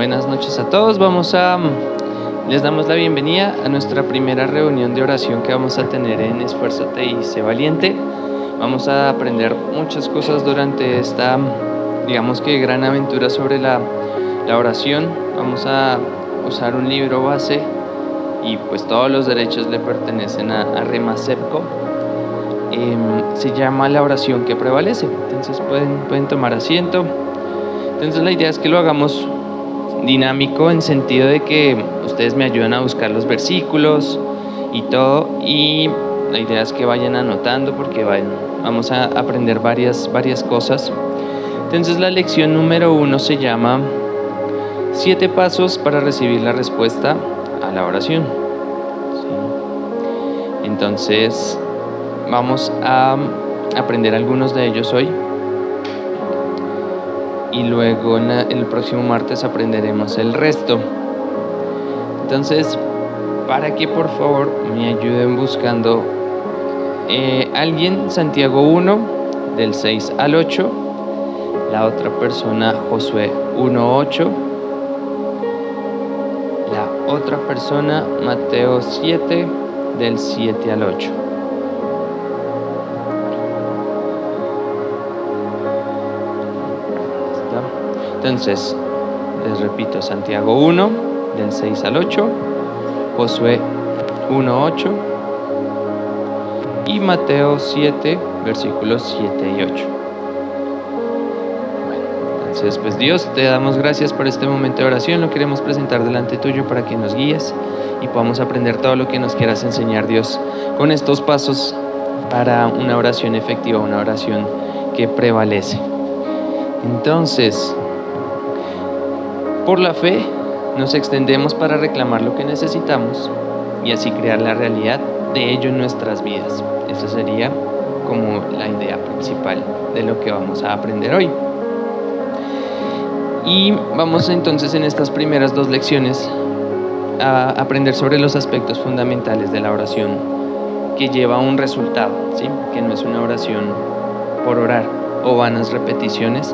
Buenas noches a todos. Les damos la bienvenida a nuestra primera reunión de oración que vamos a tener en Esfuérzate y Sé Valiente. Vamos a aprender muchas cosas durante esta, digamos que gran aventura sobre la oración. Vamos a usar un libro base y pues todos los derechos le pertenecen a Rema Sepco. Se llama La oración que prevalece. Entonces pueden tomar asiento. Entonces la idea es que lo hagamos dinámico en sentido de que ustedes me ayudan a buscar los versículos y todo, y la idea es que vayan anotando porque vamos a aprender varias cosas. Entonces la lección número 1 se llama 7 pasos para recibir la respuesta a la oración. ¿Sí? Entonces vamos a aprender algunos de ellos hoy. Y luego el próximo martes aprenderemos el resto. Entonces, para que por favor me ayuden buscando alguien, Santiago 1, del 6 al 8. La otra persona, Josué 1:8. La otra persona, Mateo 7, del 7 al 8. Entonces, les repito, Santiago 1, del 6 al 8, Josué 1:8 y Mateo 7, versículos 7 y 8. Bueno, entonces, pues Dios, te damos gracias por este momento de oración. Lo queremos presentar delante tuyo para que nos guíes y podamos aprender todo lo que nos quieras enseñar, Dios, con estos pasos para una oración efectiva, una oración que prevalece. Entonces, por la fe nos extendemos para reclamar lo que necesitamos y así crear la realidad de ello en nuestras vidas. Esa sería como la idea principal de lo que vamos a aprender hoy. Y vamos entonces en estas primeras 2 lecciones a aprender sobre los aspectos fundamentales de la oración que lleva a un resultado, ¿sí? Que no es una oración por orar o vanas repeticiones,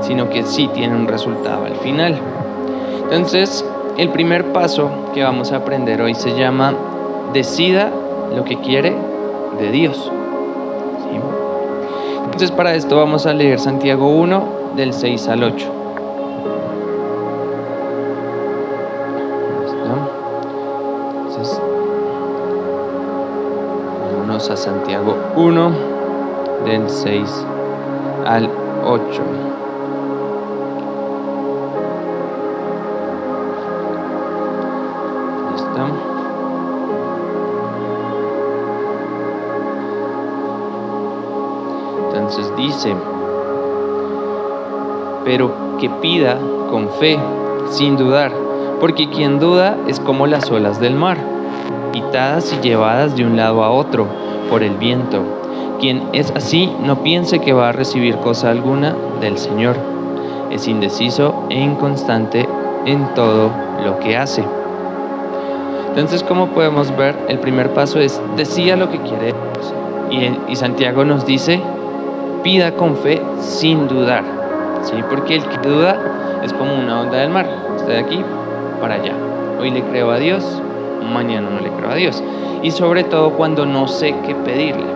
sino que sí tiene un resultado al final. Entonces, el primer paso que vamos a aprender hoy se llama decida lo que quiere de Dios. ¿Sí? Entonces, para esto vamos a leer Santiago 1, del 6 al 8. Entonces, vámonos a Santiago 1, del 6 al 8. Entonces dice: pero que pida con fe, sin dudar, porque quien duda es como las olas del mar, agitadas y llevadas de un lado a otro por el viento. Quien es así, no piense que va a recibir cosa alguna del Señor. Es indeciso e inconstante en todo lo que hace. Entonces, como podemos ver, el primer paso es decida lo que quiere Dios. Y Santiago nos dice: pida con fe sin dudar, ¿sí? Porque el que duda es como una onda del mar, está de aquí para allá. Hoy le creo a Dios, mañana no le creo a Dios. Y sobre todo cuando no sé qué pedirle,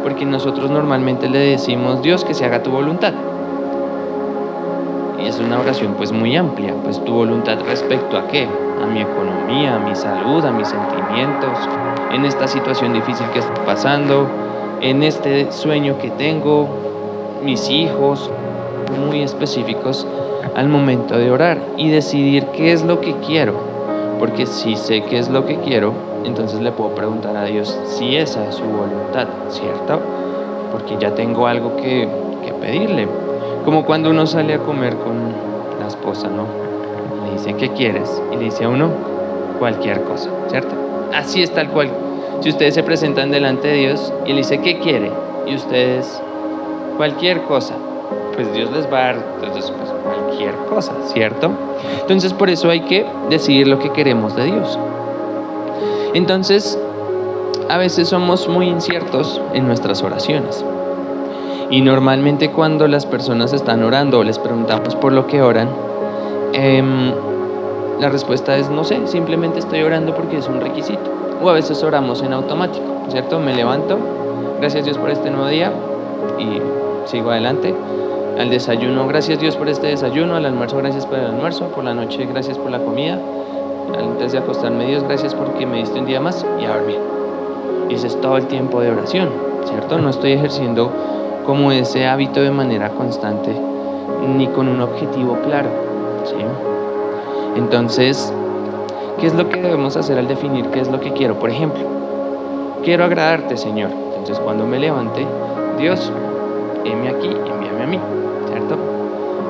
porque nosotros normalmente le decimos: Dios, que se haga tu voluntad. Y es una oración pues muy amplia, pues tu voluntad respecto a qué, a mi economía, a mi salud, a mis sentimientos, en esta situación difícil que estoy pasando, en este sueño que tengo, mis hijos, muy específicos al momento de orar y decidir qué es lo que quiero, porque si sé qué es lo que quiero, entonces le puedo preguntar a Dios si esa es su voluntad, ¿cierto? Porque ya tengo algo que pedirle, como cuando uno sale a comer con la esposa, ¿no? Le dice: ¿qué quieres? Y le dice a uno: cualquier cosa, ¿cierto? Así es tal cual. Si ustedes se presentan delante de Dios y le dice: ¿qué quiere? Y ustedes: cualquier cosa, pues Dios les va a dar entonces pues cualquier cosa, ¿cierto? Entonces por eso hay que decidir lo que queremos de Dios. Entonces, a veces somos muy inciertos en nuestras oraciones. Y normalmente cuando las personas están orando o les preguntamos por lo que oran, La respuesta es no sé, simplemente estoy orando porque es un requisito. O a veces oramos en automático, ¿cierto? Me levanto, gracias Dios por este nuevo día y sigo adelante. Al desayuno, gracias Dios por este desayuno. Al almuerzo, gracias por el almuerzo. Por la noche, gracias por la comida. Antes de acostarme, Dios, gracias porque me diste un día más y a dormir. Y ese es todo el tiempo de oración, ¿cierto? No estoy ejerciendo como ese hábito de manera constante ni con un objetivo claro, ¿sí? Entonces, ¿qué es lo que debemos hacer al definir qué es lo que quiero? Por ejemplo, quiero agradarte, Señor. Entonces, cuando me levante, Dios, heme aquí, envíame a mí, ¿cierto?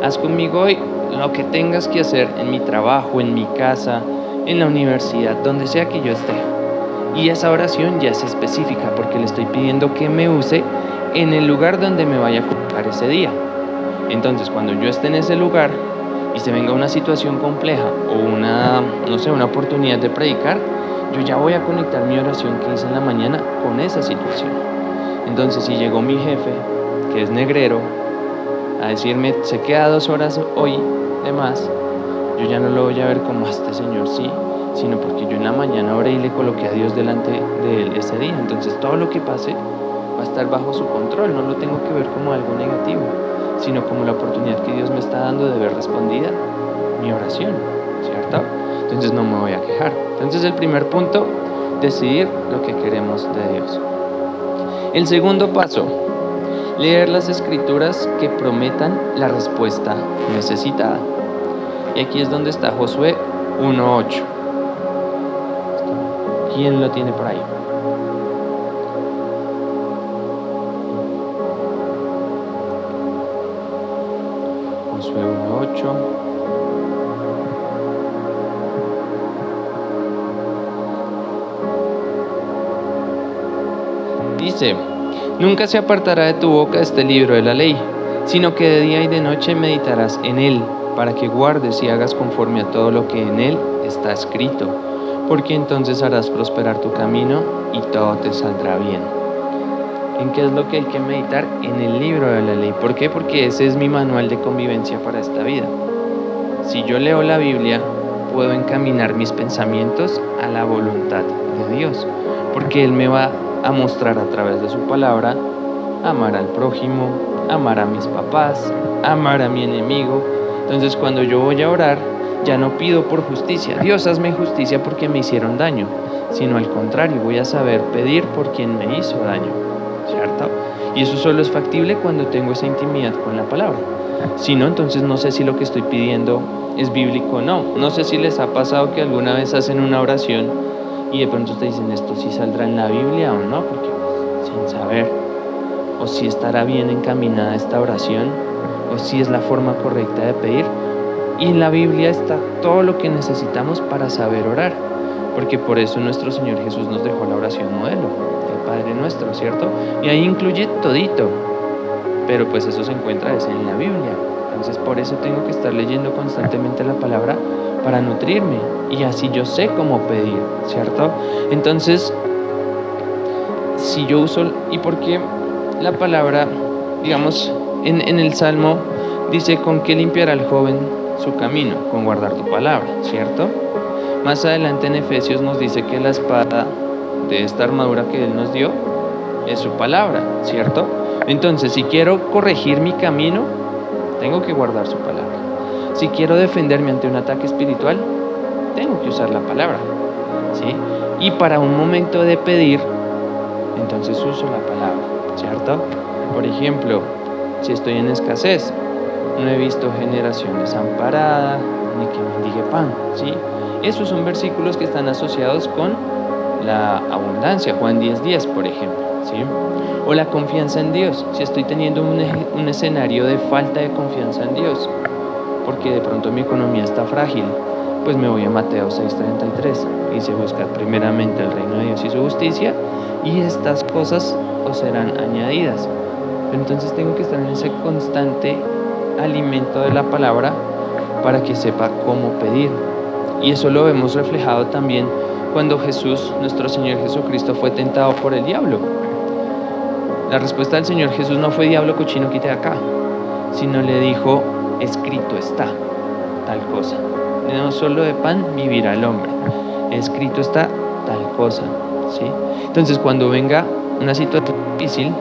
Haz conmigo hoy lo que tengas que hacer en mi trabajo, en mi casa, en la universidad, donde sea que yo esté. Y esa oración ya es específica porque le estoy pidiendo que me use en el lugar donde me vaya a colocar ese día. Entonces, cuando yo esté en ese lugar y se venga una situación compleja o una oportunidad de predicar, yo ya voy a conectar mi oración que hice en la mañana con esa situación. Entonces, si llegó mi jefe, que es negrero, a decirme, se queda 2 horas hoy de más, yo ya no lo voy a ver como este señor sí, sino porque yo en la mañana oré y le coloqué a Dios delante de él ese día. Entonces, todo lo que pase va a estar bajo su control, no lo tengo que ver como algo negativo, sino como la oportunidad que Dios me está dando de ver respondida mi oración, ¿cierto? Entonces no me voy a quejar. Entonces el primer punto, decidir lo que queremos de Dios. El segundo paso, leer las escrituras que prometan la respuesta necesitada. Y aquí es donde está Josué 1:8. ¿Quién lo tiene por ahí? Josué 1:8. Dice, nunca se apartará de tu boca este libro de la ley, sino que de día y de noche meditarás en él, para que guardes y hagas conforme a todo lo que en él está escrito, porque entonces harás prosperar tu camino y todo te saldrá bien. ¿En qué es lo que hay que meditar? En el libro de la ley. ¿Por qué? Porque ese es mi manual de convivencia para esta vida. Si yo leo la Biblia, puedo encaminar mis pensamientos a la voluntad de Dios, porque Él me va a mostrar a través de su palabra amar al prójimo, amar a mis papás, amar a mi enemigo. Entonces, cuando yo voy a orar, ya no pido por justicia, Dios hazme justicia porque me hicieron daño, sino al contrario, voy a saber pedir por quien me hizo daño, ¿cierto? Y eso solo es factible cuando tengo esa intimidad con la palabra. Si no, entonces no sé si lo que estoy pidiendo es bíblico o no. No sé si les ha pasado que alguna vez hacen una oración y de pronto ustedes dicen, ¿esto sí saldrá en la Biblia o no? Porque sin saber, o si estará bien encaminada esta oración, o si es la forma correcta de pedir. Y en la Biblia está todo lo que necesitamos para saber orar, porque por eso nuestro Señor Jesús nos dejó la oración modelo, el Padre Nuestro, ¿cierto? Y ahí incluye todito, pero pues eso se encuentra en la Biblia. Entonces por eso tengo que estar leyendo constantemente la palabra para nutrirme, y así yo sé cómo pedir, ¿cierto? Entonces, si yo uso, y porque la palabra, digamos, en el Salmo dice, ¿con qué limpiará el joven su camino? Con guardar tu palabra, ¿cierto? Más adelante en Efesios nos dice que la espada de esta armadura que Él nos dio es su palabra, ¿cierto? Entonces, si quiero corregir mi camino, tengo que guardar su palabra. Si quiero defenderme ante un ataque espiritual, tengo que usar la palabra, ¿sí? Y para un momento de pedir, entonces uso la palabra, ¿cierto? Por ejemplo, si estoy en escasez, no he visto generación desamparada, ni que mendigue pan, ¿sí? Esos son versículos que están asociados con la abundancia, Juan 10:10, por ejemplo, ¿sí? O la confianza en Dios, si estoy teniendo un escenario de falta de confianza en Dios, porque de pronto mi economía está frágil, pues me voy a Mateo 6:33, y se busca primeramente el reino de Dios y su justicia, y estas cosas os serán añadidas. Pero entonces tengo que estar en ese constante alimento de la palabra para que sepa cómo pedir. Y eso lo vemos reflejado también cuando Jesús, nuestro Señor Jesucristo, fue tentado por el diablo. La respuesta del Señor Jesús no fue, diablo cochino, quite de acá, sino le dijo, escrito está, tal cosa. No solo de pan vivirá el hombre. Escrito está tal cosa, ¿sí? Entonces, cuando venga una situación difícil,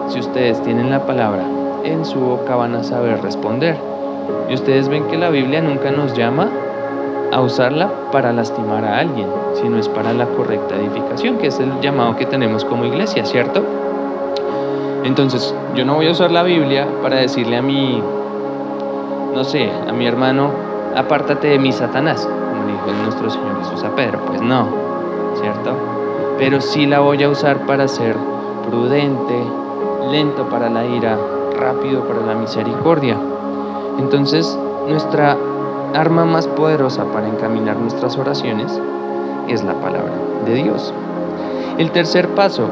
si ustedes tienen la palabra en su boca, van a saber responder. Y ustedes ven que la Biblia nunca nos llama a usarla para lastimar a alguien, sino es para la correcta edificación, que es el llamado que tenemos como iglesia, ¿cierto? Entonces, yo no voy a usar la Biblia para decirle a mi hermano, apártate de mí, Satanás, como dijo nuestro Señor Jesús a Pedro. Pues no, ¿cierto? Pero sí la voy a usar para ser prudente, lento para la ira, rápido para la misericordia. Entonces, nuestra arma más poderosa para encaminar nuestras oraciones es la palabra de Dios. El tercer paso,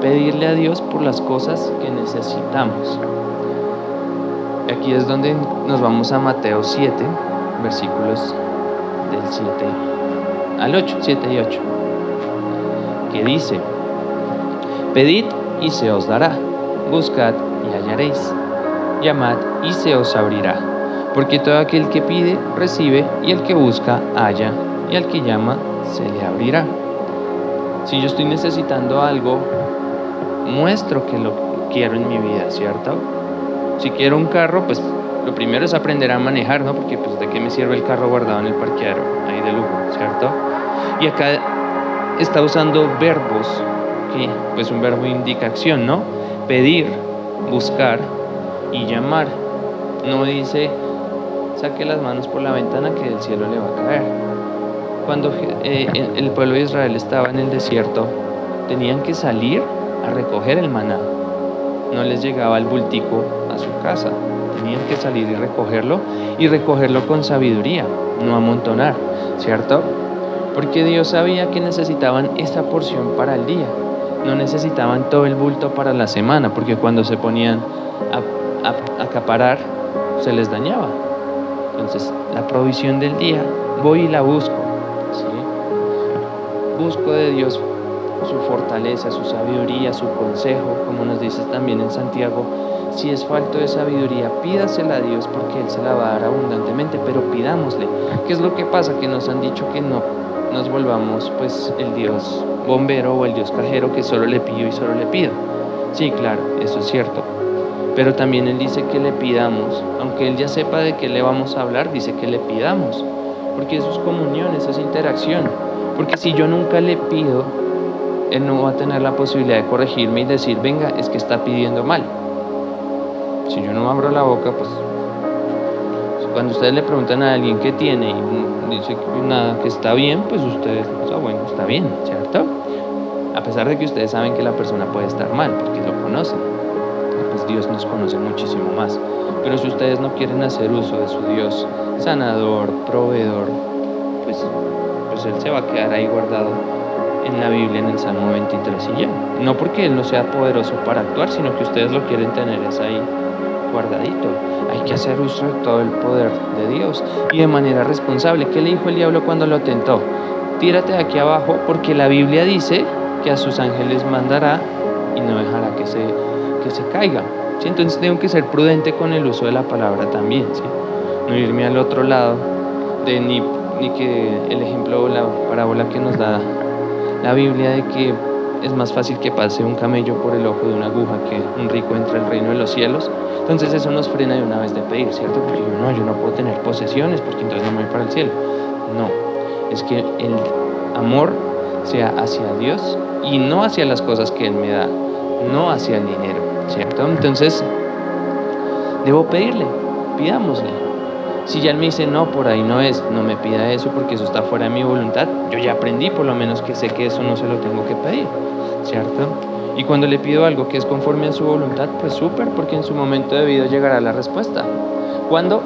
pedirle a Dios por las cosas que necesitamos. Aquí es donde nos vamos a Mateo 7, versículos del 7 al 8, 7 y 8, que dice: pedid y se os dará, buscad y hallaréis, llamad y se os abrirá, porque todo aquel que pide, recibe, y el que busca, halla, y al que llama, se le abrirá. Si yo estoy necesitando algo, muestro que lo quiero en mi vida, ¿cierto? Si quiero un carro, pues lo primero es aprender a manejar, ¿no? Porque pues ¿de qué me sirve el carro guardado en el parqueadero ahí de lujo, ¿cierto? Y acá está usando verbos, que pues un verbo indica acción, ¿no? Pedir, buscar y llamar. No dice saque las manos por la ventana que del cielo le va a caer. Cuando el pueblo de Israel estaba en el desierto, tenían que salir a recoger el maná. No les llegaba el bultico a su casa. Tenían que salir y recogerlo con sabiduría, no amontonar, ¿cierto? Porque Dios sabía que necesitaban esa porción para el día. No necesitaban todo el bulto para la semana, porque cuando se ponían a acaparar, se les dañaba. Entonces, la provisión del día, voy y la busco, ¿sí? Busco de Dios su fortaleza, su sabiduría, su consejo, como nos dice también en Santiago. Si es falto de sabiduría, pídasela a Dios, porque Él se la va a dar abundantemente, pero pidámosle. ¿Qué es lo que pasa? Que nos han dicho que no nos volvamos pues el Dios bombero o el Dios cajero, que solo le pido y solo le pido. Sí, claro, eso es cierto. Pero también Él dice que le pidamos, aunque Él ya sepa de qué le vamos a hablar, dice que le pidamos, porque eso es comunión, eso es interacción. Porque si yo nunca le pido, Él no va a tener la posibilidad de corregirme y decir, venga, es que está pidiendo mal. Si yo no abro la boca, pues cuando ustedes le preguntan a alguien qué tiene y dice que nada, que está bien, pues ustedes, bueno, está bien, ¿cierto? A pesar de que ustedes saben que la persona puede estar mal, porque lo conocen. Pues Dios nos conoce muchísimo más. Pero si ustedes no quieren hacer uso de su Dios sanador, proveedor, pues Él se va a quedar ahí guardado en la Biblia, en el Salmo 23 y ya. No porque Él no sea poderoso para actuar, sino que ustedes lo quieren tener es ahí guardadito. Hay que hacer uso de todo el poder de Dios y de manera responsable. ¿Qué le dijo el diablo cuando lo tentó? Tírate de aquí abajo, porque la Biblia dice que a sus ángeles mandará y no dejará que se caiga, ¿sí? Entonces tengo que ser prudente con el uso de la palabra también, ¿sí? No irme al otro lado de ni que el ejemplo o la parábola que nos da la Biblia de que es más fácil que pase un camello por el ojo de una aguja que un rico entre el reino de los cielos. Entonces eso nos frena de una vez de pedir, ¿cierto? Porque yo no puedo tener posesiones porque entonces no me voy para el cielo. No, es que el amor sea hacia Dios y no hacia las cosas que Él me da, no hacia el dinero, ¿cierto? Entonces debo pedirle, pidámosle. Si ya Él me dice, no, por ahí no es, no me pida eso porque eso está fuera de mi voluntad, yo ya aprendí por lo menos que sé que eso no se lo tengo que pedir, ¿cierto? Y cuando le pido algo que es conforme a su voluntad, pues súper, porque en su momento debido llegará la respuesta. ¿Cuándo?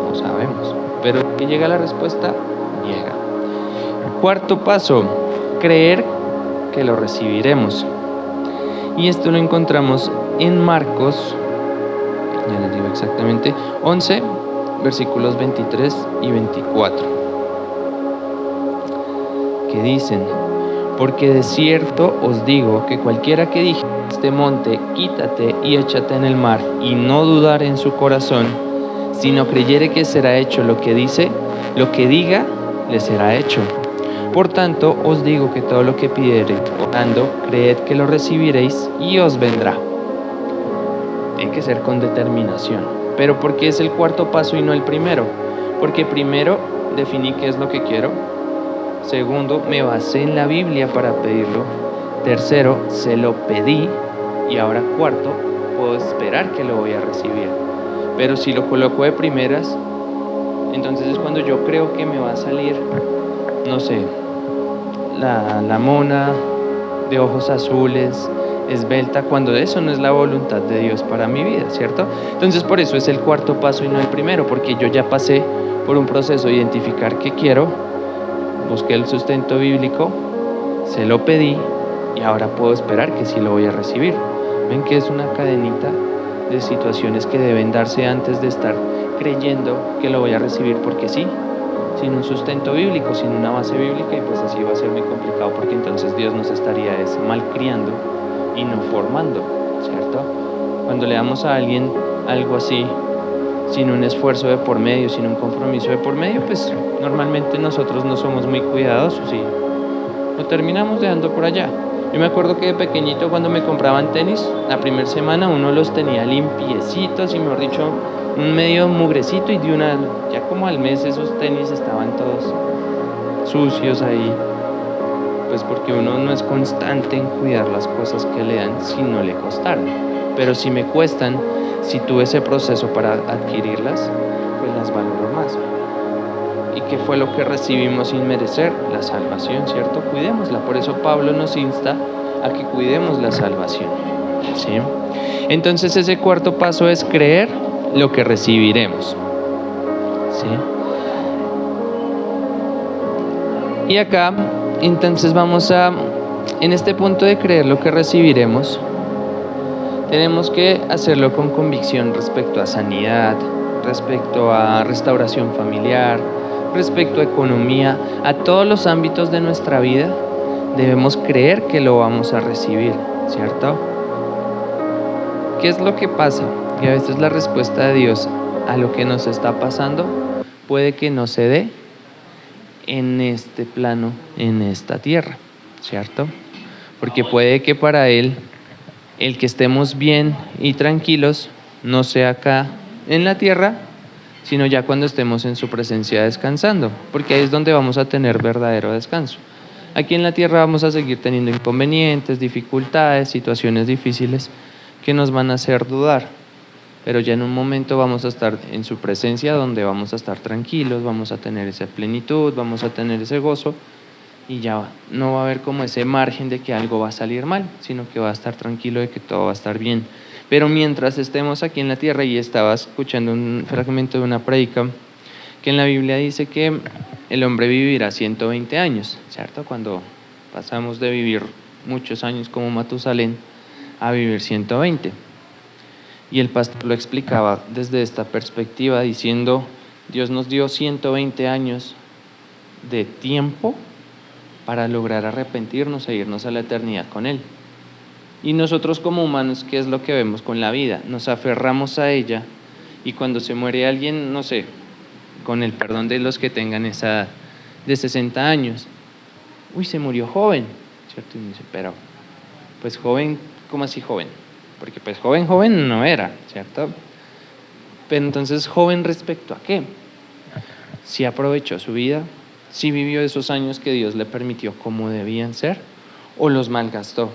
No sabemos, pero que llega la respuesta, llega. Cuarto paso, creer que lo recibiremos. Y esto lo encontramos en Marcos, ya les digo exactamente, 11, versículos 23 y 24, que dicen: porque de cierto os digo que cualquiera que dijere a este monte, quítate y échate en el mar, y no dudar en su corazón, Si no creyere que será hecho lo que diga, le será hecho. Por tanto, os digo que todo lo que pidiere orando, creed que lo recibiréis y os vendrá. Tiene que ser con determinación. Pero ¿por qué es el cuarto paso y no el primero? Porque primero definí qué es lo que quiero. Segundo, me basé en la Biblia para pedirlo. Tercero, se lo pedí. Y ahora cuarto, puedo esperar que lo voy a recibir. Pero si lo coloco de primeras, entonces es cuando yo creo que me va a salir, no sé, la mona de ojos azules, esbelta, cuando eso no es la voluntad de Dios para mi vida, ¿cierto? Entonces por eso es el cuarto paso y no el primero, porque yo ya pasé por un proceso de identificar qué quiero, busqué el sustento bíblico, se lo pedí y ahora puedo esperar que sí lo voy a recibir. Ven que es una cadenita de situaciones que deben darse antes de estar creyendo que lo voy a recibir porque sí, sin un sustento bíblico, sin una base bíblica, y pues así va a ser muy complicado porque entonces Dios nos estaría malcriando y no formando, ¿cierto? Cuando le damos a alguien algo así, sin un esfuerzo de por medio, sin un compromiso de por medio, pues normalmente nosotros no somos muy cuidadosos y lo terminamos dejando por allá. Yo me acuerdo que de pequeñito cuando me compraban tenis, la primera semana uno los tenía limpiecitos y mejor dicho, un medio mugrecito, y ya como al mes esos tenis estaban todos sucios ahí, pues porque uno no es constante en cuidar las cosas que le dan si no le costaron. Pero si me cuestan, si tuve ese proceso para adquirirlas, pues las valoro más. ¿Y qué fue lo que recibimos sin merecer? La salvación, ¿cierto? Cuidémosla. Por eso Pablo nos insta a que cuidemos la salvación, ¿sí? Entonces ese cuarto paso es creer lo que recibiremos, ¿sí? Y acá, entonces en este punto de creer lo que recibiremos, tenemos que hacerlo con convicción respecto a sanidad, respecto a restauración familiar, respecto a economía, a todos los ámbitos de nuestra vida, debemos creer que lo vamos a recibir, ¿cierto? ¿Qué es lo que pasa? Y a veces la respuesta de Dios a lo que nos está pasando puede que no se dé en este plano, en esta tierra, ¿cierto? Porque puede que para Él, el que estemos bien y tranquilos, no sea acá en la tierra, sino ya cuando estemos en su presencia descansando, porque ahí es donde vamos a tener verdadero descanso. Aquí en la tierra vamos a seguir teniendo inconvenientes, dificultades, situaciones difíciles que nos van a hacer dudar, pero ya en un momento vamos a estar en su presencia donde vamos a estar tranquilos, vamos a tener esa plenitud, vamos a tener ese gozo, y ya no va a haber como ese margen de que algo va a salir mal, sino que va a estar tranquilo de que todo va a estar bien. Pero mientras estemos aquí en la tierra, y estaba escuchando un fragmento de una prédica, que en la Biblia dice que el hombre vivirá 120 años, ¿cierto? Cuando pasamos de vivir muchos años como Matusalén a vivir 120. Y el pastor lo explicaba desde esta perspectiva, diciendo, Dios nos dio 120 años de tiempo para lograr arrepentirnos e irnos a la eternidad con Él. Y nosotros como humanos, ¿qué es lo que vemos con la vida? Nos aferramos a ella, y cuando se muere alguien, no sé, con el perdón de los que tengan esa edad, de 60 años, uy, se murió joven, ¿cierto? Y me dice, pero, pues joven, ¿cómo así joven? Porque pues joven no era, ¿cierto? Pero entonces, ¿joven respecto a qué? Si aprovechó su vida, si vivió esos años que Dios le permitió como debían ser, o los malgastó,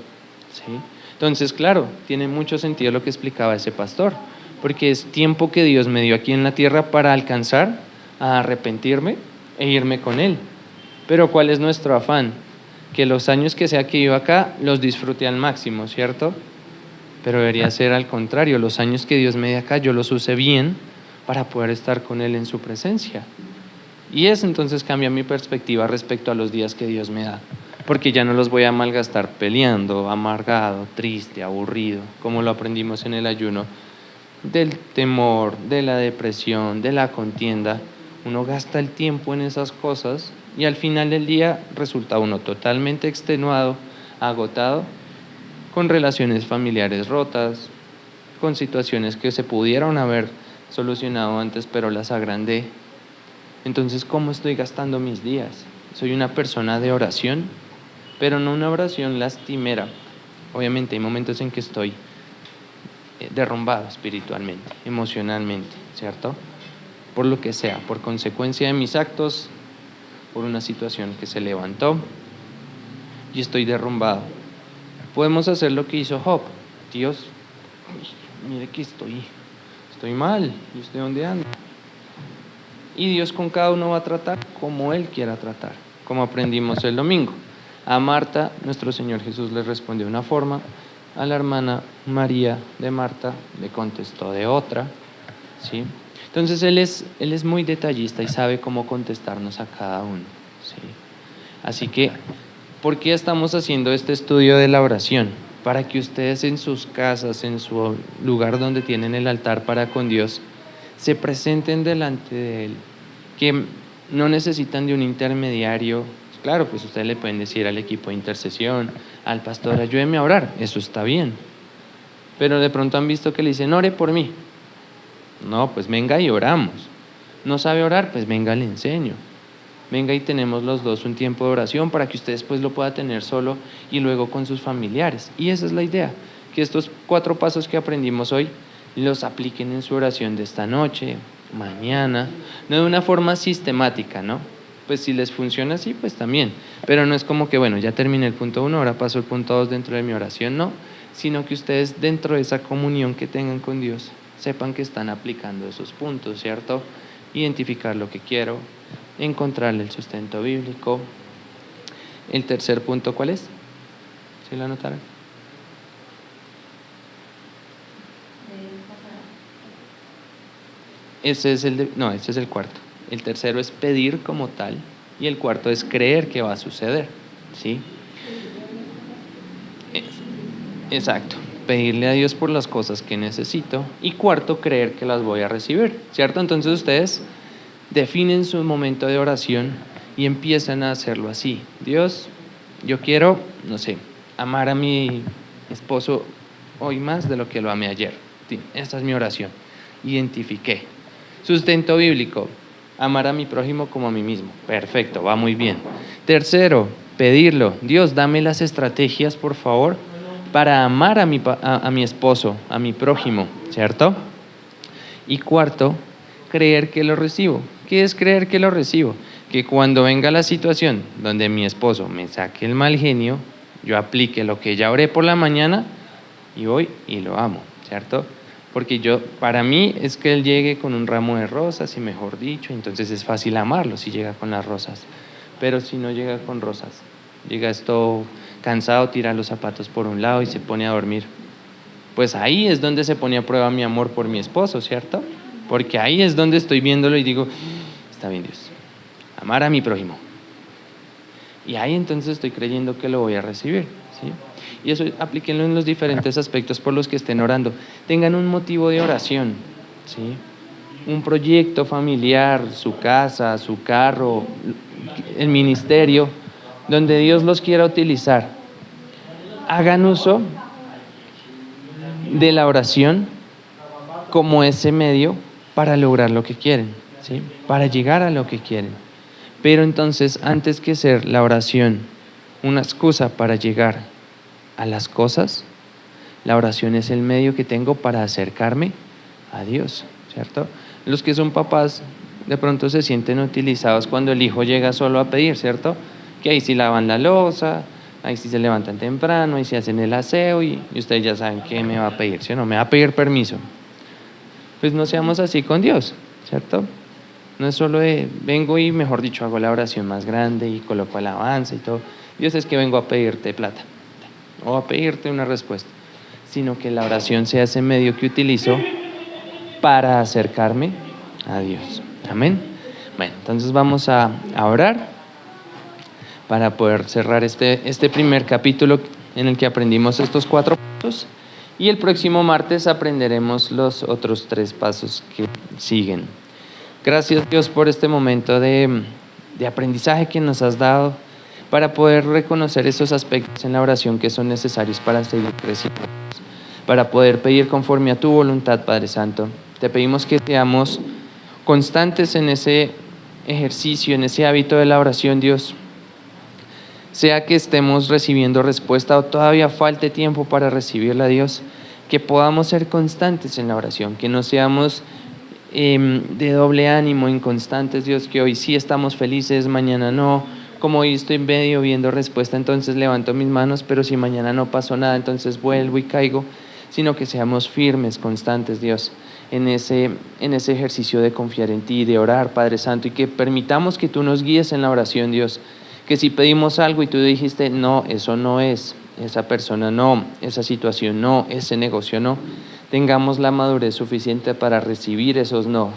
¿sí? Entonces, claro, tiene mucho sentido lo que explicaba ese pastor, porque es tiempo que Dios me dio aquí en la tierra para alcanzar a arrepentirme e irme con Él. Pero ¿cuál es nuestro afán? Que los años que sea que viva acá los disfrute al máximo, ¿cierto? Pero debería ser al contrario, los años que Dios me dé acá yo los use bien para poder estar con Él en su presencia. Y eso entonces cambia mi perspectiva respecto a los días que Dios me da, porque ya no los voy a malgastar peleando, amargado, triste, aburrido, como lo aprendimos en el ayuno del temor, de la depresión, de la contienda. Uno gasta el tiempo en esas cosas y al final del día resulta uno totalmente extenuado, agotado, con relaciones familiares rotas, con situaciones que se pudieron haber solucionado antes, pero las agrandé. Entonces, ¿cómo estoy gastando mis días? Soy una persona de oración, pero no una oración lastimera. Obviamente hay momentos en que estoy derrumbado espiritualmente, emocionalmente, ¿cierto? Por lo que sea, por consecuencia de mis actos, por una situación que se levantó y estoy derrumbado. Podemos hacer lo que hizo Job. Dios, mire que estoy mal, ¿y usted dónde anda? Y Dios con cada uno va a tratar como Él quiera tratar, como aprendimos el domingo. A Marta, nuestro Señor Jesús le respondió de una forma, a la hermana María de Marta le contestó de otra, ¿sí? Entonces Él es muy detallista y sabe cómo contestarnos a cada uno, ¿sí? Así que, ¿por qué estamos haciendo este estudio de la oración? Para que ustedes en sus casas, en su lugar donde tienen el altar para con Dios, se presenten delante de Él, que no necesitan de un intermediario. Claro, pues ustedes le pueden decir al equipo de intercesión, al pastor, ayúdeme a orar, eso está bien. Pero de pronto han visto que le dicen, ore por mí. No, pues venga y oramos. ¿No sabe orar? Pues venga, le enseño. Venga y tenemos los dos un tiempo de oración para que usted después lo pueda tener solo y luego con sus familiares. Y esa es la idea, que estos 4 pasos que aprendimos hoy los apliquen en su oración de esta noche, mañana, no de una forma sistemática, ¿no? Pues si les funciona así, pues también. Pero no es como que, bueno, ya terminé el punto 1, ahora paso el punto 2 dentro de mi oración, no. Sino que ustedes dentro de esa comunión que tengan con Dios, sepan que están aplicando esos puntos, ¿cierto? Identificar lo que quiero, encontrarle el sustento bíblico. El tercer punto, ¿cuál es? ¿Sí lo anotaron? Ese es el cuarto. El tercero es pedir como tal y el cuarto es creer que va a suceder, ¿sí? Exacto. Pedirle a Dios por las cosas que necesito y cuarto, creer que las voy a recibir, ¿cierto? Entonces ustedes definen su momento de oración y empiezan a hacerlo así. Dios, yo quiero, no sé, amar a mi esposo hoy más de lo que lo amé ayer. Sí, esta es mi oración. Identifiqué. Sustento bíblico, amar a mi prójimo como a mí mismo. Perfecto, va muy bien. Tercero, pedirlo. Dios, dame las estrategias, por favor, para amar a mi esposo, a mi prójimo, ¿cierto? Y cuarto, creer que lo recibo. ¿Qué es creer que lo recibo? Que cuando venga la situación donde mi esposo me saque el mal genio, yo aplique lo que ya oré por la mañana y voy y lo amo, ¿cierto? Porque para mí es que él llegue con un ramo de rosas y mejor dicho, entonces es fácil amarlo si llega con las rosas. Pero si no llega con rosas, llega esto cansado, tira los zapatos por un lado y se pone a dormir. Pues ahí es donde se pone a prueba mi amor por mi esposo, ¿cierto? Porque ahí es donde estoy viéndolo y digo, está bien Dios, amar a mi prójimo. Y ahí entonces estoy creyendo que lo voy a recibir, ¿sí? Y eso aplíquenlo en los diferentes aspectos por los que estén orando. Tengan un motivo de oración, ¿sí? Un proyecto familiar, su casa, su carro, el ministerio, donde Dios los quiera utilizar. Hagan uso de la oración como ese medio para lograr lo que quieren, ¿sí? Para llegar a lo que quieren. Pero entonces, antes que ser la oración una excusa para llegar a las cosas, la oración es el medio que tengo para acercarme a Dios, ¿cierto? Los que son papás de pronto se sienten utilizados cuando el hijo llega solo a pedir, ¿cierto? Que ahí sí lavan la loza, ahí sí se levantan temprano, ahí sí hacen el aseo y ustedes ya saben qué me va a pedir, ¿sí o no? Me va a pedir permiso. Pues no seamos así con Dios, ¿cierto? No es solo de vengo y, mejor dicho, hago la oración más grande y coloco alabanza y todo. Dios, es que vengo a pedirte plata o a pedirte una respuesta, sino que la oración sea ese medio que utilizo para acercarme a Dios. Amén. Bueno, entonces vamos a orar para poder cerrar este primer capítulo en el que aprendimos estos 4 pasos y el próximo martes aprenderemos los otros 3 pasos que siguen. Gracias Dios por este momento de aprendizaje que nos has dado para poder reconocer esos aspectos en la oración que son necesarios para seguir creciendo, para poder pedir conforme a tu voluntad, Padre Santo, Te pedimos que seamos constantes en ese ejercicio, en ese hábito de la oración, Dios. Sea que estemos recibiendo respuesta o todavía falte tiempo para recibirla, Dios, que podamos ser constantes en la oración, que no seamos de doble ánimo, inconstantes, Dios, que hoy sí estamos felices, mañana no. Como hoy estoy medio viendo respuesta, entonces levanto mis manos, pero si mañana no pasó nada, entonces vuelvo y caigo, sino que seamos firmes, constantes, Dios, en ese ejercicio de confiar en ti, de orar, Padre Santo, y que permitamos que tú nos guíes en la oración, Dios. Que si pedimos algo y tú dijiste, no, eso no es, esa persona no, esa situación no, ese negocio no, tengamos la madurez suficiente para recibir esos no,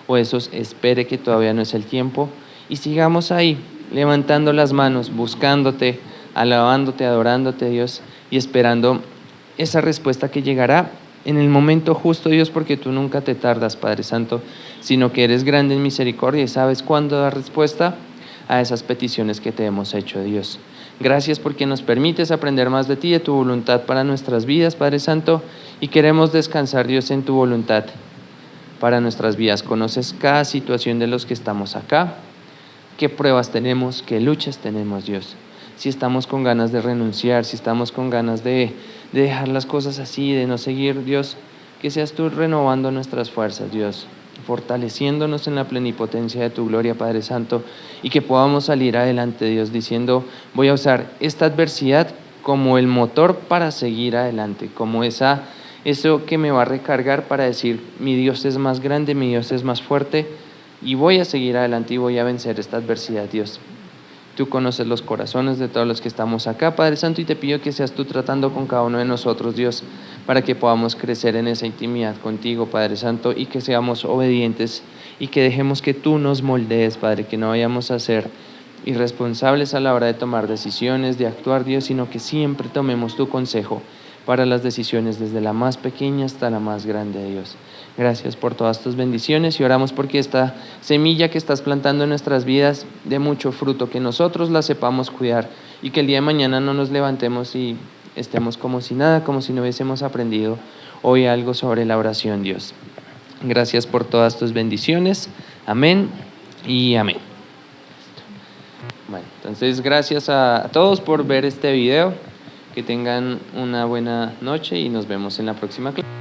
o esos espere que todavía no es el tiempo, y sigamos ahí, levantando las manos, buscándote, alabándote, adorándote, Dios, y esperando esa respuesta que llegará en el momento justo, Dios, porque tú nunca te tardas, Padre Santo, sino que eres grande en misericordia y sabes cuándo dar respuesta a esas peticiones que te hemos hecho, Dios. Gracias porque nos permites aprender más de ti, de tu voluntad para nuestras vidas, Padre Santo, y queremos descansar, Dios, en tu voluntad para nuestras vidas. Conoces cada situación de los que estamos acá, qué pruebas tenemos, qué luchas tenemos, Dios. Si estamos con ganas de renunciar, si estamos con ganas de dejar las cosas así, de no seguir, Dios, que seas tú renovando nuestras fuerzas, Dios, fortaleciéndonos en la plenipotencia de tu gloria, Padre Santo, y que podamos salir adelante, Dios, diciendo, voy a usar esta adversidad como el motor para seguir adelante, como eso que me va a recargar para decir, mi Dios es más grande, mi Dios es más fuerte, y voy a seguir adelante y voy a vencer esta adversidad, Dios. Tú conoces los corazones de todos los que estamos acá, Padre Santo, y te pido que seas tú tratando con cada uno de nosotros, Dios, para que podamos crecer en esa intimidad contigo, Padre Santo, y que seamos obedientes y que dejemos que tú nos moldees, Padre, que no vayamos a ser irresponsables a la hora de tomar decisiones, de actuar, Dios, sino que siempre tomemos tu consejo para las decisiones, desde la más pequeña hasta la más grande, Dios. Gracias por todas tus bendiciones y oramos porque esta semilla que estás plantando en nuestras vidas dé mucho fruto, que nosotros la sepamos cuidar y que el día de mañana no nos levantemos y estemos como si nada, como si no hubiésemos aprendido hoy algo sobre la oración, Dios. Gracias por todas tus bendiciones. Amén y amén. Bueno, entonces gracias a todos por ver este video. Que tengan una buena noche y nos vemos en la próxima clase.